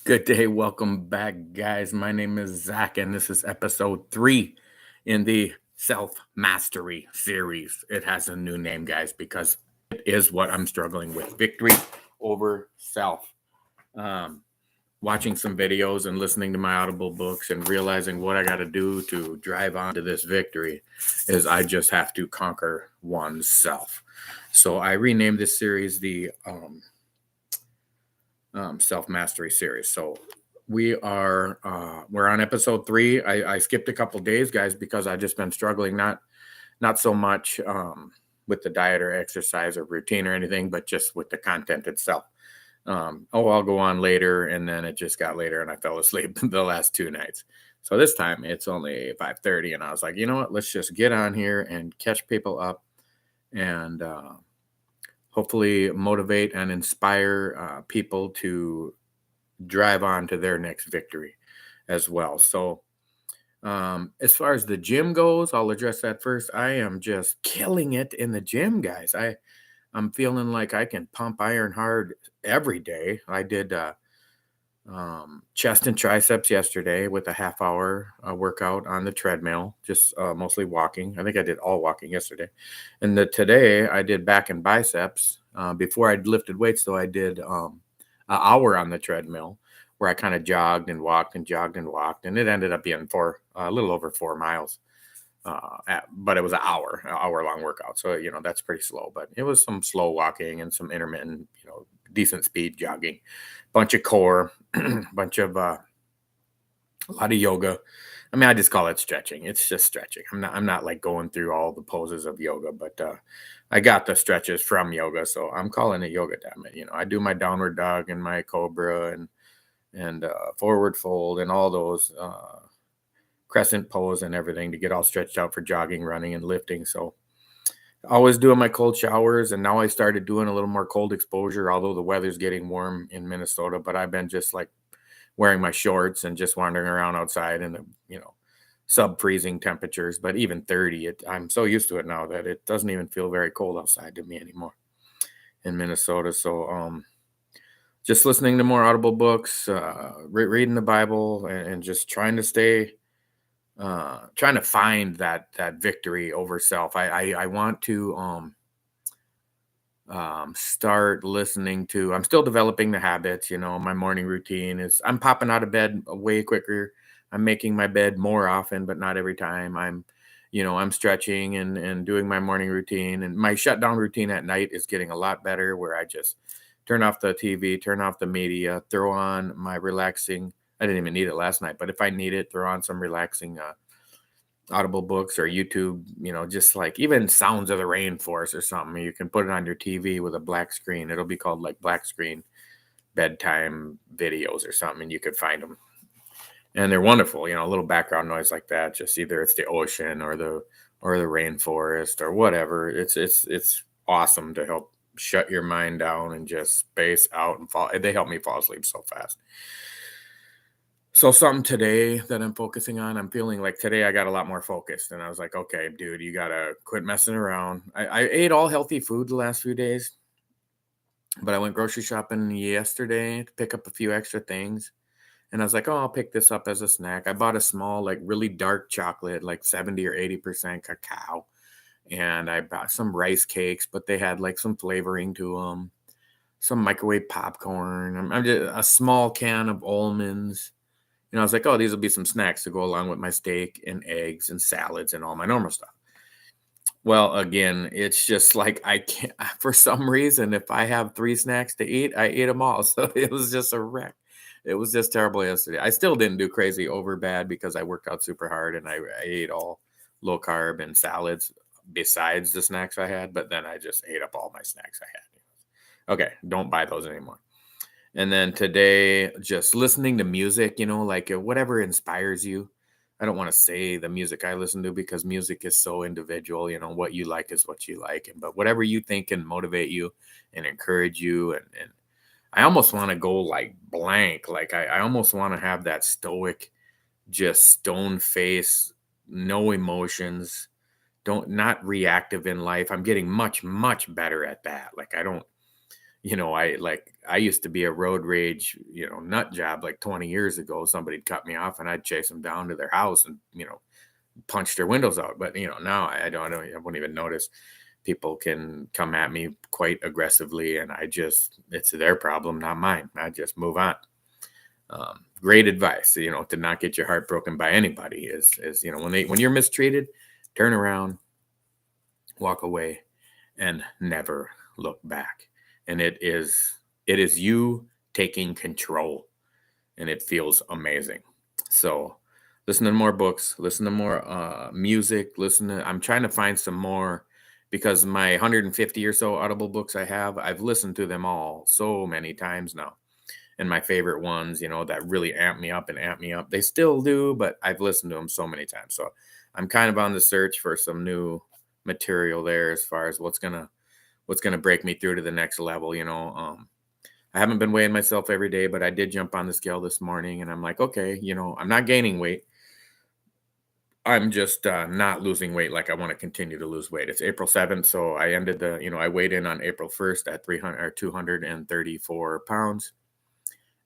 Good day. Welcome back, guys. My name is Zach, and this is episode 3 in the Self Mastery series. It has a new name, guys, because it is what I'm struggling with: victory over self. Um, Watching some videos and listening to my Audible books and realizing what I got to do to drive on to this victory is I just have to conquer oneself. So I renamed this series the self mastery series. So we're on episode 3. I skipped a couple days, guys, because I just been struggling, not so much with the diet or exercise or routine or anything, but just with the content itself. I'll go on later, and then it just got later, and I fell asleep the last 2 nights. So this time it's only 5:30, and I was like, you know what? Let's just get on here and catch people up, and hopefully motivate and inspire people to drive on to their next victory as well. So, as far as the gym goes, I'll address that first. I am just killing it in the gym, guys. I'm feeling like I can pump iron hard every day. I did chest and triceps yesterday with a half hour workout on the treadmill, just mostly walking. I think I did all walking yesterday. And today I did back and biceps. Before I lifted weights, though, I did an hour on the treadmill where I kind of jogged and walked and jogged and walked. And it ended up being a little over 4 miles. But it was an hour long workout. So, that's pretty slow, but it was some slow walking and some intermittent, decent speed jogging, bunch of core, bunch of, a lot of yoga. I mean, I just call it stretching. It's just stretching. I'm not like going through all the poses of yoga, but, I got the stretches from yoga. So I'm calling it yoga, damn it. I do my downward dog and my cobra and forward fold and all those, crescent pose and everything to get all stretched out for jogging, running, and lifting. So always doing my cold showers, and now I started doing a little more cold exposure, although the weather's getting warm in Minnesota. But I've been just like wearing my shorts and just wandering around outside in the sub freezing temperatures. But even 30, I'm so used to it now that it doesn't even feel very cold outside to me anymore in Minnesota. So just listening to more Audible books, reading the Bible, and just trying to find that victory over self. I want to start listening to. I'm still developing the habits. My morning routine is I'm popping out of bed way quicker. I'm making my bed more often, but not every time. I'm stretching and doing my morning routine, and my shutdown routine at night is getting a lot better. Where I just turn off the TV, turn off the media, throw on my relaxing. I didn't even need it last night, but if I need it, throw on some relaxing Audible books or YouTube, just like even Sounds of the Rainforest or something. You can put it on your TV with a black screen. It'll be called like black screen bedtime videos or something, and you could find them. And they're wonderful, a little background noise like that. Just either it's the ocean or the rainforest or whatever. It's awesome to help shut your mind down and just space out and fall. They help me fall asleep so fast. So something today that I'm focusing on, I'm feeling like today I got a lot more focused, and I was like, okay, dude, you gotta quit messing around. I ate all healthy food the last few days, but I went grocery shopping yesterday to pick up a few extra things, and I was like, oh, I'll pick this up as a snack. I bought a small, like really dark chocolate, like 70 or 80% cacao, and I bought some rice cakes, but they had like some flavoring to them, some microwave popcorn. I'm just a small can of almonds. I was like, oh, these will be some snacks to go along with my steak and eggs and salads and all my normal stuff. Well, again, it's just like I can't, for some reason, if I have 3 snacks to eat, I eat them all. So it was just a wreck. It was just terrible yesterday. I still didn't do crazy over bad because I worked out super hard and I ate all low carb and salads besides the snacks I had. But then I just ate up all my snacks I had. Okay, don't buy those anymore. And then today, just listening to music, like whatever inspires you. I don't want to say the music I listen to because music is so individual. What you like is what you like. But whatever you think can motivate you and encourage you. And I almost want to go like blank. Like I almost want to have that stoic, just stone face, no emotions, not reactive in life. I'm getting much, much better at that. Like I don't I used to be a road rage, nut job like 20 years ago. Somebody'd cut me off and I'd chase them down to their house and, punch their windows out. But, now I won't even notice. People can come at me quite aggressively and it's their problem, not mine. I just move on. Great advice, to not get your heart broken by anybody is, when you're mistreated, turn around, walk away, and never look back. And it is you taking control, and it feels amazing. So listen to more books, listen to more music, I'm trying to find some more, because my 150 or so Audible books I've listened to them all so many times now. And my favorite ones, that really amp me up, they still do, but I've listened to them so many times. So I'm kind of on the search for some new material there, as far as what's gonna break me through to the next level. I haven't been weighing myself every day, but I did jump on the scale this morning, and I'm like, okay, I'm not gaining weight. I'm just not losing weight like I want to continue to lose weight. It's April 7th, so I weighed in on April 1st at 300 or 234 pounds,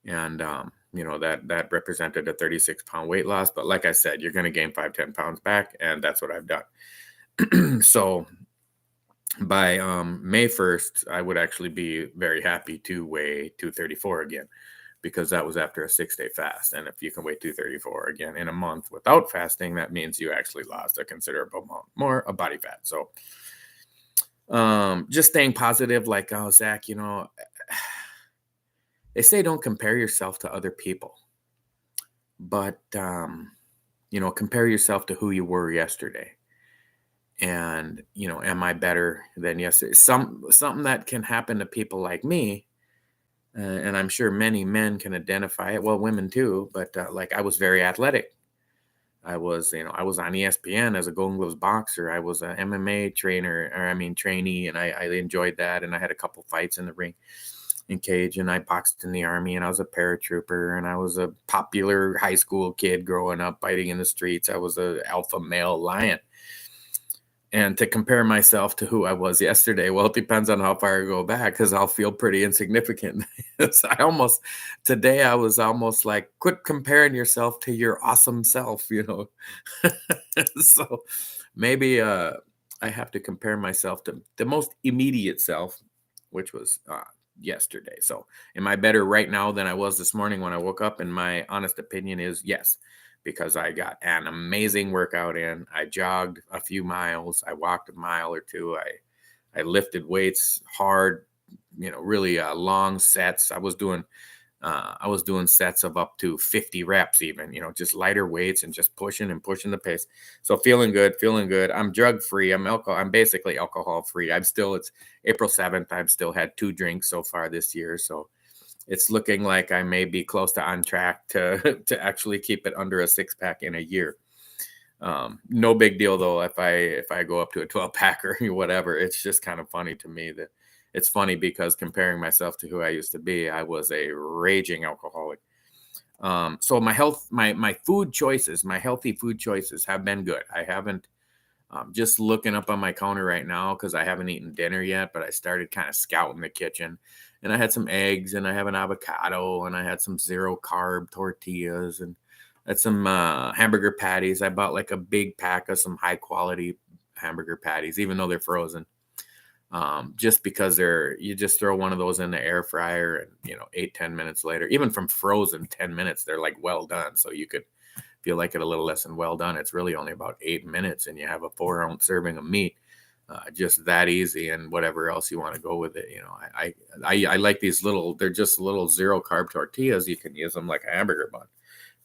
and that represented a 36-pound weight loss. But like I said, you're going to gain 5-10 pounds back, and that's what I've done. So by May 1st, I would actually be very happy to weigh 234 again, because that was after a 6-day fast. And if you can weigh 234 again in a month without fasting, that means you actually lost a considerable amount more of body fat. So just staying positive, like, oh, Zach, they say don't compare yourself to other people, but compare yourself to who you were yesterday. And am I better than yesterday? Something that can happen to people like me, and I'm sure many men can identify it. Well, women too, but like, I was very athletic. I was on ESPN as a Golden Gloves boxer. I was an MMA trainee, and I enjoyed that. And I had a couple fights in the ring, in cage, and I boxed in the Army, and I was a paratrooper, and I was a popular high school kid growing up fighting in the streets. I was a alpha male lion. And to compare myself to who I was yesterday, well, it depends on how far I go back, because I'll feel pretty insignificant. Today I was almost like, quit comparing yourself to your awesome self. So maybe I have to compare myself to the most immediate self, which was yesterday. So am I better right now than I was this morning when I woke up? And my honest opinion is yes, because I got an amazing workout in. I jogged a few miles. I walked a mile or two. I lifted weights hard, really long sets. I was doing sets of up to 50 reps, even, just lighter weights and just pushing the pace. So feeling good. I'm drug free. I'm basically alcohol free. It's April 7th. I've still had 2 drinks so far this year. So it's looking like I may be close to on track to actually keep it under a 6-pack in a year. No big deal though if I go up to a 12-pack or whatever. It's just kind of funny to me that it's funny, because comparing myself to who I used to be, I was a raging alcoholic. So my food choices, my healthy food choices have been good. I haven't, just looking up on my counter right now, because I haven't eaten dinner yet, but I started kind of scouting the kitchen, and I had some eggs, and I have an avocado, and I had some 0-carb tortillas, and I had some hamburger patties. I bought like a big pack of some high quality hamburger patties, even though they're frozen. Just because you just throw one of those in the air fryer, and 8-10 minutes later, even from frozen, 10 minutes, they're like well done. So you could, if you like it a little less than well done, it's really only about 8 minutes, and you have a 4-ounce serving of meat. Just that easy, and whatever else you want to go with it. I like these they're just little 0-carb tortillas. You can use them like a hamburger bun.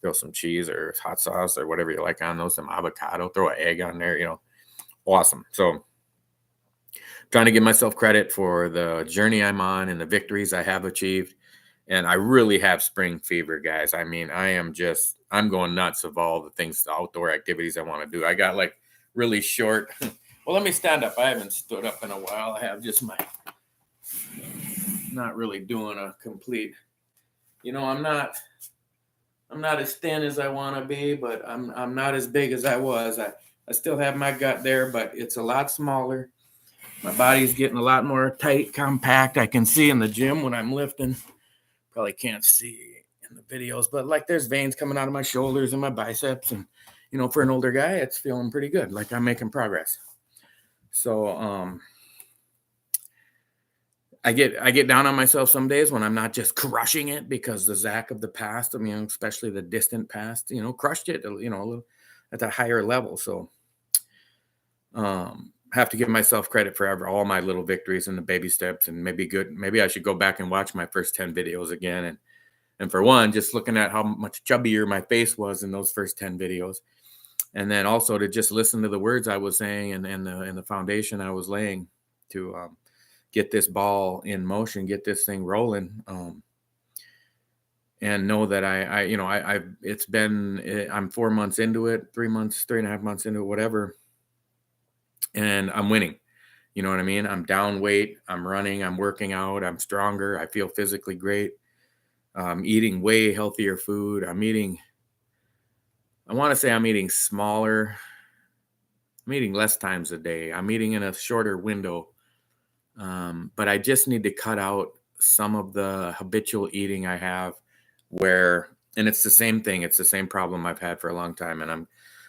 Throw some cheese or hot sauce or whatever you like on those, some avocado, throw an egg on there, awesome. So trying to give myself credit for the journey I'm on and the victories I have achieved. And I really have spring fever, guys. I mean, I'm going nuts of all the things, the outdoor activities I want to do. I got like really short. Well, let me stand up. I haven't stood up in a while. I have just not really doing a complete, I'm not as thin as I want to be, but I'm not as big as I was. I still have my gut there, but it's a lot smaller. My body's getting a lot more tight, compact. I can see in the gym when I'm lifting. Probably can't see in the videos, but like there's veins coming out of my shoulders and my biceps. And, for an older guy, it's feeling pretty good. Like I'm making progress. So, I get down on myself some days when I'm not just crushing it, because the Zach of the past, especially the distant past, crushed it, a little at a higher level. So, have to give myself credit for all my little victories and the baby steps, and maybe I should go back and watch my first 10 videos again. And for one, just looking at how much chubbier my face was in those first 10 videos. And then also to just listen to the words I was saying and the foundation I was laying to get this ball in motion, get this thing rolling, and know that I'm 4 months into it, 3 months, 3.5 months into it, whatever, and I'm winning. You know what I mean? I'm down weight, I'm running, I'm working out, I'm stronger, I feel physically great. I'm eating way healthier food. I want to say I'm eating smaller. I'm eating less times a day. I'm eating in a shorter window. But I just need to cut out some of the habitual eating I have and it's the same thing. It's the same problem I've had for a long time. And I'm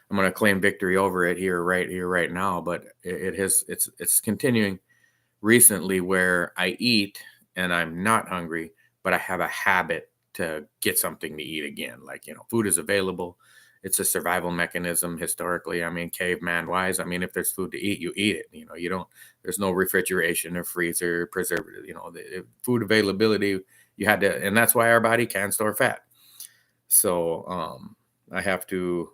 going to claim victory over it right now. But it's continuing recently where I eat and I'm not hungry, but I have a habit to get something to eat again. Like, food is available. It's a survival mechanism historically. Caveman wise, if there's food to eat, you eat it. There's no refrigeration or freezer, preservative, the food availability, you had to, and that's why our body can store fat. So I have to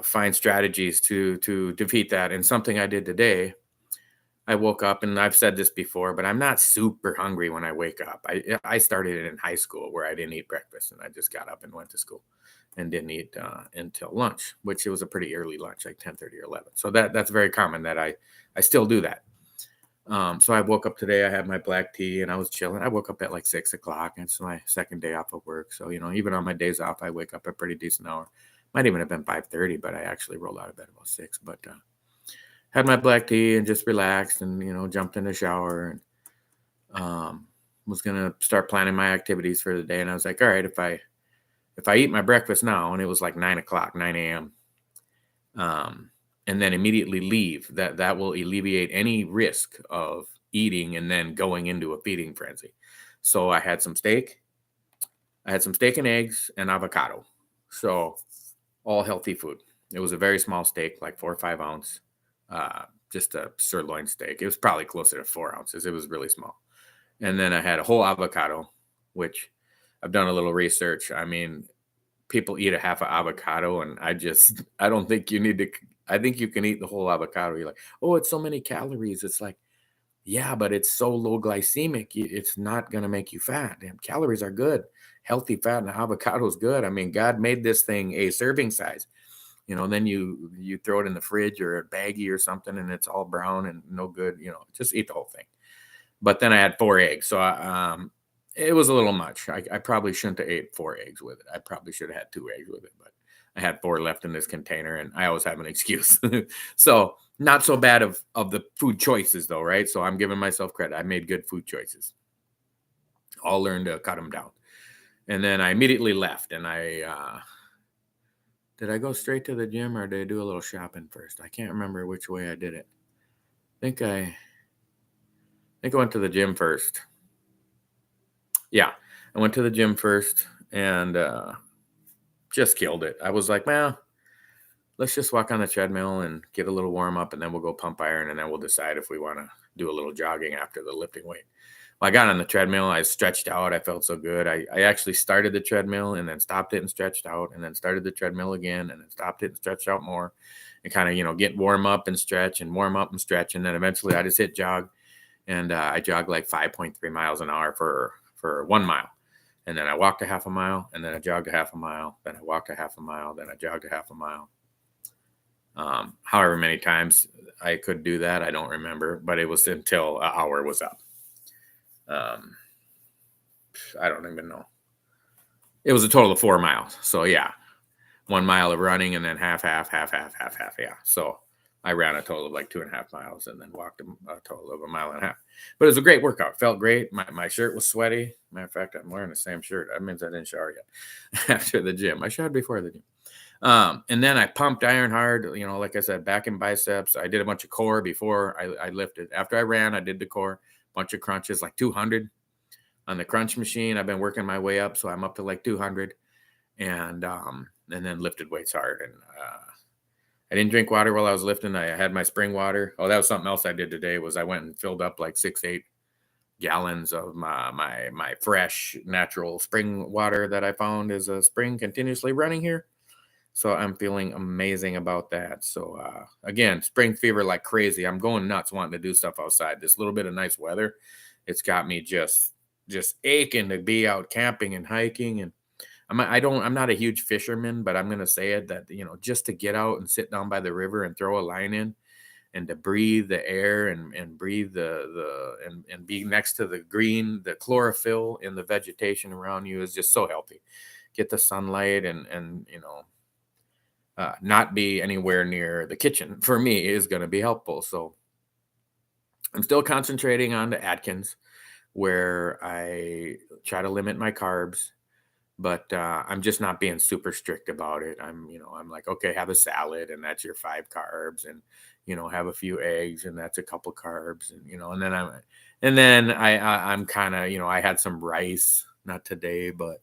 find strategies to defeat that. And something I did today, I woke up, and I've said this before, but I'm not super hungry when I wake up. I started it in high school where I didn't eat breakfast, and I just got up and went to school and didn't eat until lunch, which it was a pretty early lunch, like 10:30 or 11. So that's very common that I still do that. So I woke up today, I had my black tea and I was chilling. I woke up at like 6 o'clock, and it's my second day off of work. So, even on my days off, I wake up at a pretty decent hour. Might even have been 5:30, but I actually rolled out of bed about 6. But had my black tea and just relaxed and, jumped in the shower and was going to start planning my activities for the day. And I was like, all right, if I eat my breakfast now, and it was like 9 o'clock, 9 a.m., and then immediately leave, that will alleviate any risk of eating and then going into a feeding frenzy. So I had some steak. I had some steak and eggs and avocado. So all healthy food. It was a very small steak, like 4 or 5 ounce. Just a sirloin steak. It was probably closer to 4 ounces. It was really small. And then I had a whole avocado, which I've done a little research. People eat a half an avocado, and I don't think you need to. I think you can eat the whole avocado. You're like, oh, it's so many calories. It's like, yeah, but it's so low glycemic. It's not going to make you fat. Damn, calories are good. Healthy fat and avocado is good. God made this thing a serving size. Then you throw it in the fridge or a baggie or something, and it's all brown and no good. Just eat the whole thing. But then I had 4 eggs, so it was a little much. I probably shouldn't have ate 4 eggs with it. I probably should have had 2 eggs with it, but I had 4 left in this container, and I always have an excuse. So not so bad of the food choices, though, right? So I'm giving myself credit. I made good food choices. I'll learn to cut them down. And then I immediately left, and did I go straight to the gym, or did I do a little shopping first? I can't remember which way I did it. I think I went to the gym first. Yeah, I went to the gym first and just killed it. I was like, well, let's just walk on the treadmill and get a little warm up, and then we'll go pump iron, and then we'll decide if we want to do a little jogging after the lifting weight. Well, I got on the treadmill. I stretched out. I felt so good. I actually started the treadmill and then stopped it and stretched out, and then started the treadmill again and then stopped it and stretched out more, and kind of, get warm up and stretch and warm up and stretch. And then eventually I just hit jog, and I jogged like 5.3 miles an hour for 1 mile. And then I walked a half a mile, and then I jogged a half a mile. Then I walked a half a mile. Then I jogged a half a mile. However many times I could do that, I don't remember, but it was until an hour was up. I don't even know. It was a total of 4 miles. So yeah, 1 mile of running and then half. Yeah. So I ran a total of like 2.5 miles and then walked a total of 1.5 miles. But it was a great workout. Felt great. My shirt was sweaty. Matter of fact, I'm wearing the same shirt. That means I didn't shower yet after the gym. I showered before the gym. And then I pumped iron hard, like I said, back and biceps. I did a bunch of core before I lifted. After I ran, I did the core, bunch of crunches, like 200 on the crunch machine. I've been working my way up, so I'm up to like 200, and then lifted weights hard. And I didn't drink water while I was lifting. I had my spring water. Oh, that was something else I did today. Was I went and filled up like 6-8 gallons of my fresh natural spring water that I found is a spring continuously running here. So I'm feeling amazing about that. So again, spring fever like crazy. I'm going nuts wanting to do stuff outside. This little bit of nice weather, it's got me just aching to be out camping and hiking. And I'm not a huge fisherman, but I'm gonna say it that just to get out and sit down by the river and throw a line in and to breathe the air and breathe and be next to the green, the chlorophyll in the vegetation around you is just so healthy. Get the sunlight and not be anywhere near the kitchen for me is going to be helpful. So I'm still concentrating on the Atkins, where I try to limit my carbs, but I'm just not being super strict about it. I'm like, okay, have a salad and that's your 5 carbs, and have a few eggs and that's a couple carbs, and then I'm kind of, I had some rice, not today, but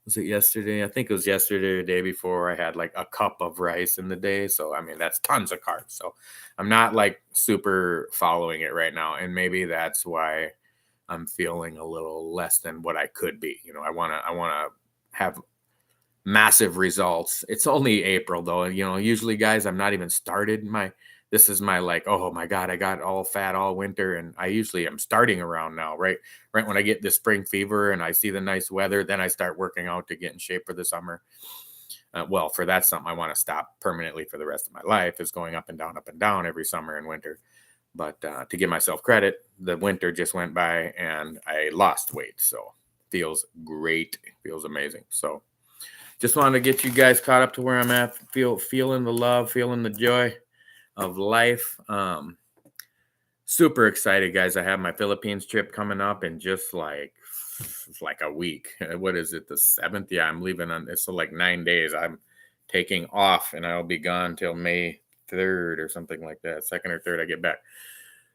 was it yesterday? I think it was yesterday or the day before. I had like a cup of rice in the day. So, I mean, that's tons of carbs. So I'm not like super following it right now. And maybe that's why I'm feeling a little less than what I could be. I want to have massive results. It's only April though. Usually guys, I'm not even started this is my like, oh my God, I got all fat all winter. And I usually am starting around now, right when I get the spring fever and I see the nice weather, then I start working out to get in shape for the summer. For that's something I want to stop permanently for the rest of my life, is going up and down every summer and winter. But to give myself credit, the winter just went by and I lost weight. So feels great. Feels amazing. So just wanted to get you guys caught up to where I'm at, feeling the love, feeling the joy of life. Super excited, guys. I have my Philippines trip coming up in just like a week. What is it, the 7th? Yeah, I'm leaving on it's so like 9 days. I'm taking off and I'll be gone till May 3rd or something like that. 2nd or 3rd I get back.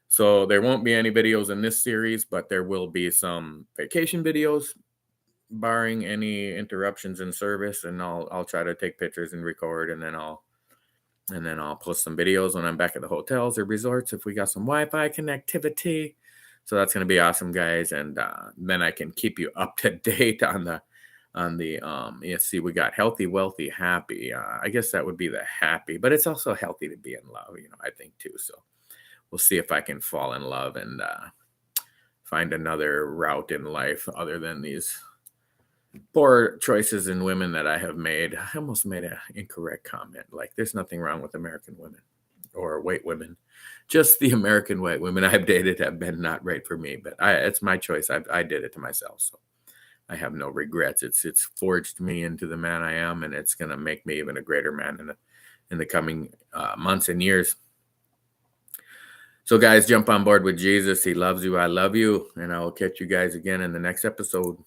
So there won't be any videos in this series, but there will be some vacation videos, barring any interruptions in service, and I'll try to take pictures and record, and then I'll post some videos when I'm back at the hotels or resorts if we got some Wi-Fi connectivity. So that's going to be awesome, guys. And then I can keep you up to date on the see, we got healthy, wealthy, happy. I guess that would be the happy, but it's also healthy to be in love, I think too. So we'll see if I can fall in love and find another route in life other than these poor choices in women that I have made. I almost made an incorrect comment. Like, there's nothing wrong with American women or white women. Just the American white women I've dated have been not right for me. But it's my choice. I did it to myself, so I have no regrets. It's forged me into the man I am, and it's gonna make me even a greater man in the coming months and years. So, guys, jump on board with Jesus. He loves you. I love you, and I will catch you guys again in the next episode.